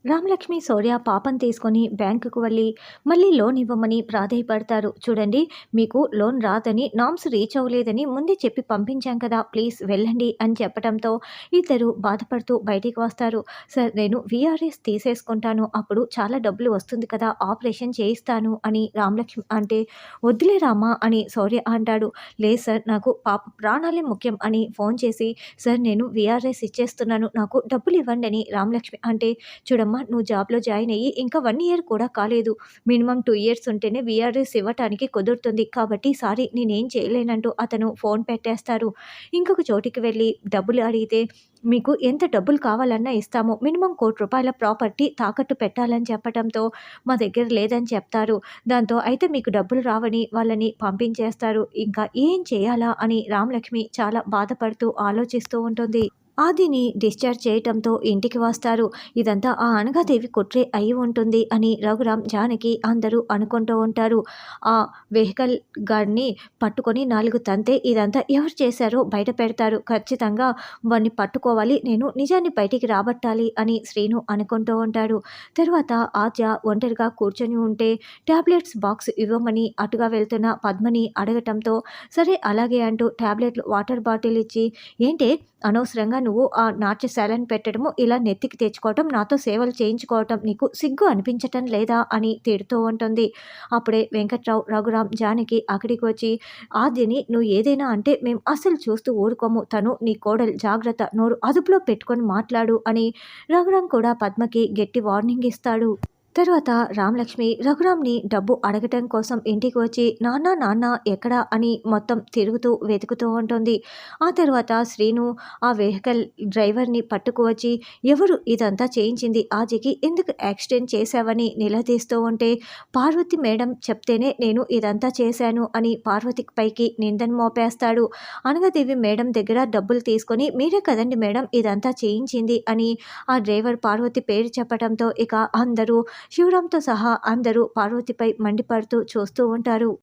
రామలక్ష్మి, శౌర్య పాపని తీసుకొని బ్యాంకుకు వెళ్ళి మళ్ళీ లోన్ ఇవ్వమని ప్రాధేయపడతారు. చూడండి, మీకు లోన్ రాదని, నామ్స్ రీచ్ అవ్వలేదని ముందే చెప్పి పంపించాం కదా! ప్లీజ్ వెళ్ళండి అని చెప్పడంతో ఇద్దరు బాధపడుతూ బయటికి వస్తారు. సార్, నేను వీఆర్ఎస్ తీసేసుకుంటాను. అప్పుడు చాలా డబ్బులు వస్తుంది కదా! ఆపరేషన్ చేయిస్తాను అని రామలక్ష్మి అంటే, వద్దులే రామా అని శౌర్య అంటాడు. లేదు సార్, నాకు పాప ప్రాణాలే ముఖ్యం అని ఫోన్ చేసి, సార్ నేను వీఆర్ఎస్ ఇచ్చేస్తున్నాను. నాకు డబ్బులు ఇవ్వండి అని రామలక్ష్మి అంటే, చూడమ్మా, నువ్వు జాబ్‌లో జాయిన్ అయ్యి ఇంకా 1 ఇయర్ కూడా కాలేదు. మినిమమ్ 2 ఇయర్స్ ఉంటేనే వీఆర్ఎస్ ఇవ్వటానికి కుదురుతుంది. కాబట్టి సారీ, నేనేం చేయలేనంటూ అతను ఫోన్ పెట్టేస్తారు. ఇంకొక చోటికి వెళ్ళి డబ్బులు అడిగితే, మీకు ఎంత డబ్బులు కావాలన్నా ఇస్తాము. మినిమమ్ ₹1,00,00,000 ప్రాపర్టీ తాకట్టు పెట్టాలని చెప్పటంతో, మా దగ్గర లేదని చెప్తారు. దాంతో అయితే మీకు డబ్బులు రావని వాళ్ళని పంపించేస్తారు. ఇంకా ఏం చేయాలా అని రామలక్ష్మి చాలా బాధపడుతూ ఆలోచిస్తూ ఉంటుంది. ఆదిని డిశ్చార్జ్ చేయటంతో ఇంటికి వస్తారు. ఇదంతా ఆ అనఘాదేవి కుట్రే అయి ఉంటుంది అని రఘురాం, జానకి అందరూ అనుకుంటూ ఉంటారు. ఆ వెహికల్ గాడిని పట్టుకొని 4 తంతే ఇదంతా ఎవరు చేశారో బయట పెడతారు. ఖచ్చితంగా వాడిని పట్టుకోవాలి, నేను నిజాన్ని బయటికి రాబట్టాలి అని శ్రీను అనుకుంటూ ఉంటాడు. తర్వాత ఆద్య ఒంటరిగా కూర్చొని ఉంటే టాబ్లెట్స్ బాక్స్ ఇవ్వమని అటుగా వెళ్తున్న పద్మని అడగటంతో, సరే అలాగే అంటూ టాబ్లెట్లు వాటర్ బాటిల్ ఇచ్చి, ఏంటే అనవసరంగా నువ్వు ఆ నాట్యశాలను పెట్టడము, ఇలా నెత్తికి తెచ్చుకోవటం, నాతో సేవలు చేయించుకోవటం నీకు సిగ్గు అనిపించటం లేదా అని తిడుతూ ఉంటుంది. అప్పుడే వెంకట్రావు, రఘురాం, జానకి అక్కడికి వచ్చి, ఆద్యని నువ్వు ఏదైనా అంటే మేము అస్సలు చూస్తూ ఊరుకోము. తను నీ కోడలు, జాగ్రత్త, నోరు అదుపులో పెట్టుకొని మాట్లాడు అని రఘురాం కూడా పద్మకి గట్టి వార్నింగ్ ఇస్తాడు. తర్వాత రామలక్ష్మి రఘురాంని డబ్బు అడగటం కోసం ఇంటికి వచ్చి, నాన్న నాన్న ఎక్కడా అని మొత్తం తిరుగుతూ వెతుకుతూ ఉంటుంది. ఆ తర్వాత శ్రీను ఆ వెహికల్ డ్రైవర్ని పట్టుకు వచ్చి, ఎవరు ఇదంతా చేయించింది, ఆజీకి ఎందుకు యాక్సిడెంట్ చేశావని నిలదీస్తూ ఉంటే, పార్వతి మేడం చెప్తేనే నేను ఇదంతా చేశాను అని పార్వతి పైకి నిందను మోపేస్తాడు. అనగాదేవి మేడం దగ్గర డబ్బులు తీసుకొని, మీరే కదండి మేడం ఇదంతా చేయించింది అని ఆ డ్రైవర్ పార్వతి పేరు చెప్పడంతో ఇక అందరూ, శివరాంతో సహా అందరూ పార్వతిపై మండిపడుతూ చూస్తూ ఉంటారు.